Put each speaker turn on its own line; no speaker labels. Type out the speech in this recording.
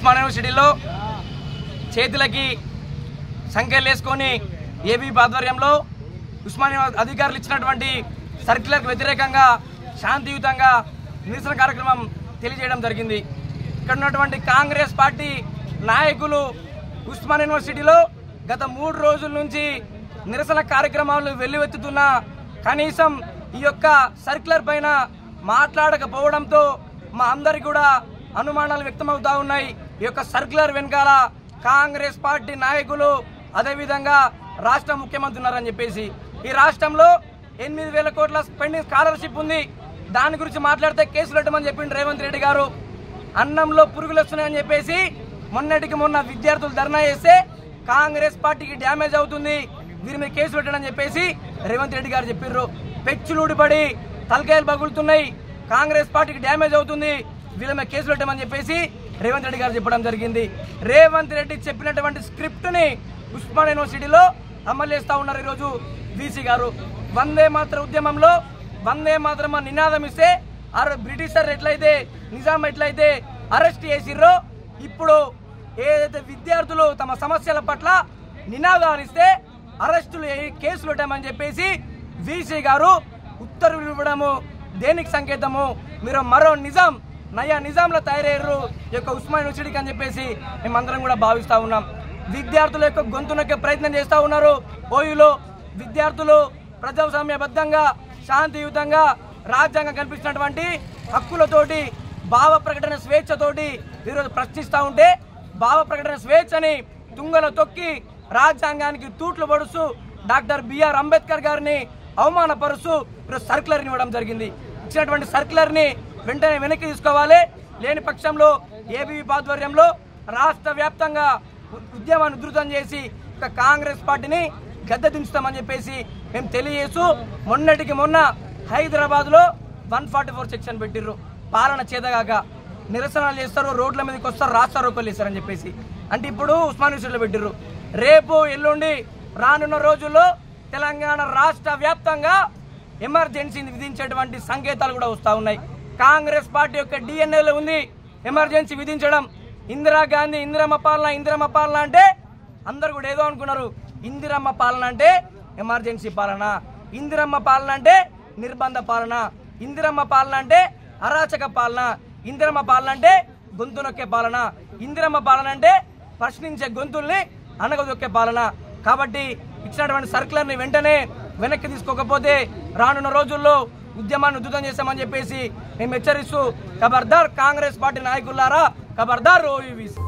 ఉస్మానియా యూనివర్సిటీలో చేతులకి సంఖ్యలు వేసుకొని ఏబీ ఆధ్వర్యంలో ఉస్మానియా అధికారులు ఇచ్చినటువంటి సర్క్యులర్కి వ్యతిరేకంగా శాంతియుతంగా నిరసన కార్యక్రమం తెలియజేయడం జరిగింది. ఇక్కడ ఉన్నటువంటి కాంగ్రెస్ పార్టీ నాయకులు ఉస్మానియా యూనివర్సిటీలో గత 3 రోజుల నుంచి నిరసన కార్యక్రమాలు వెల్లువెత్తుతున్నా కనీసం ఈ యొక్క సర్క్యులర్ పైన మాట్లాడకపోవడంతో మా అందరికి కూడా అనుమానాలు వ్యక్తమవుతా ఉన్నాయి. ఈ యొక్క సర్క్యులర్ వెనకాల కాంగ్రెస్ పార్టీ నాయకులు అదేవిధంగా రాష్ట్ర ముఖ్యమంత్రి ఉన్నారని చెప్పేసి, ఈ రాష్ట్రంలో 8,000 కోట్ల పెండింగ్ స్కాలర్షిప్ ఉంది. దాని గురించి మాట్లాడితే కేసులు పెట్టమని చెప్పిండు రేవంత్ రెడ్డి గారు. అన్నంలో పురుగులు వస్తున్నాయని చెప్పేసి మొన్నటికి మొన్న విద్యార్థులు ధర్నా చేస్తే కాంగ్రెస్ పార్టీకి డ్యామేజ్ అవుతుంది, వీరి మీద కేసులు పెట్టడని చెప్పేసి రేవంత్ రెడ్డి గారు చెప్పిర్రు. పెచ్చులుడిపడి తలకాయలు పగులుతున్నాయి, కాంగ్రెస్ పార్టీకి డ్యామేజ్ అవుతుంది, వీళ్ళ మీద కేసులు పెట్టమని చెప్పేసి రేవంత్ రెడ్డి గారు చెప్పడం జరిగింది. రేవంత్ రెడ్డి చెప్పినటువంటి స్క్రిప్ట్ని ఉస్మానియా యూనివర్సిటీలో అమలు చేస్తూ ఉన్నారు ఈరోజు వీసీ గారు. వందే మాతరం ఉద్యమంలో వందే మాతరం నినాదం ఇస్తే బ్రిటిషర్ ఎట్లయితే నిజాం ఎట్లయితే అరెస్ట్ చేసిర్రో, ఇప్పుడు ఏదైతే విద్యార్థులు తమ సమస్యల పట్ల నినాదాలు ఇస్తే అరెస్టులు కేసులు పెట్టమని చెప్పేసి వీసీ గారు ఉత్తర్వులు ఇవ్వడము దేనికి సంకేతము? మీరు మరో నిజాం నయా నిజాంలో తయారయ్యారు ఈ యొక్క ఉస్మానియా యూనివర్సిటీకి అని చెప్పేసి మేమందరం కూడా భావిస్తూ ఉన్నాం. విద్యార్థుల యొక్క గొంతు నొక్కే ప్రయత్నం చేస్తూ ఉన్నారు. ఓయూలో విద్యార్థులు ప్రజాస్వామ్యబద్ధంగా శాంతియుతంగా రాజ్యాంగం కల్పించినటువంటి హక్కులతోటి భావ ప్రకటన స్వేచ్ఛతోటి ఈరోజు ప్రశ్నిస్తూ ఉంటే భావ ప్రకటన స్వేచ్ఛని తుంగలో తొక్కి రాజ్యాంగానికి తూట్లు పడుస్తూ డాక్టర్ బిఆర్ అంబేద్కర్ గారిని అవమానపరుస్తూ ఈరోజు సర్క్యులర్ని ఇవ్వడం జరిగింది. ఇచ్చినటువంటి సర్క్యులర్ని వెంటనే వెనక్కి తీసుకోవాలి. లేని పక్షంలో ఏబీవీపీ ఆధ్వర్యంలో రాష్ట్ర వ్యాప్తంగా ఉద్యమాన్ని ఉధృతం చేసి కాంగ్రెస్ పార్టీని గద్దె దించుతామని చెప్పేసి మేము తెలియజేస్తూ, మొన్నటికి మొన్న హైదరాబాద్లో 144 సెక్షన్ పెట్టిర్రు. పాలన చేతగాక నిరసనలు చేస్తారు, రోడ్ల మీదకి వస్తారు, రాష్ట్ర రోకలు చేస్తారని చెప్పేసి. అంటే ఇప్పుడు ఉస్మానియా యూనివర్సిటీలో పెట్టిర్రు. రేపు ఎల్లుండి రానున్న రోజుల్లో తెలంగాణ రాష్ట్ర వ్యాప్తంగా ఎమర్జెన్సీని విధించేటువంటి సంకేతాలు కూడా వస్తూ ఉన్నాయి. కాంగ్రెస్ పార్టీ యొక్క డిఎన్ఏలో ఉంది ఎమర్జెన్సీ విధించడం. ఇందిరాగాంధీ ఇందిరమ్మ పాలన అంటే అందరు కూడా ఏదో అనుకున్నారు. ఇందిరమ్మ పాలన అంటే ఎమర్జెన్సీ పాలన, ఇందిరమ్మ పాలన అంటే నిర్బంధ పాలన, ఇందిరమ్మ పాలన అంటే అరాచక పాలన, ఇందిరమ్మ పాలన అంటే గొంతు నొక్కే పాలన, ఇందిరమ్మ పాలన అంటే ప్రశ్నించే గొంతుల్ని అణగదొక్కే పాలన. కాబట్టి ఇచ్చినటువంటి సర్క్యులర్ని వెంటనే వెనక్కి తీసుకోకపోతే రానున్న రోజుల్లో ఉద్యమాన్ని ఉధృతం చేస్తామని చెప్పేసి మేము హెచ్చరిస్తూ, ఖబర్దార్ కాంగ్రెస్ పార్టీ నాయకులారా, ఖబర్దార్ ఓయూవీసీ.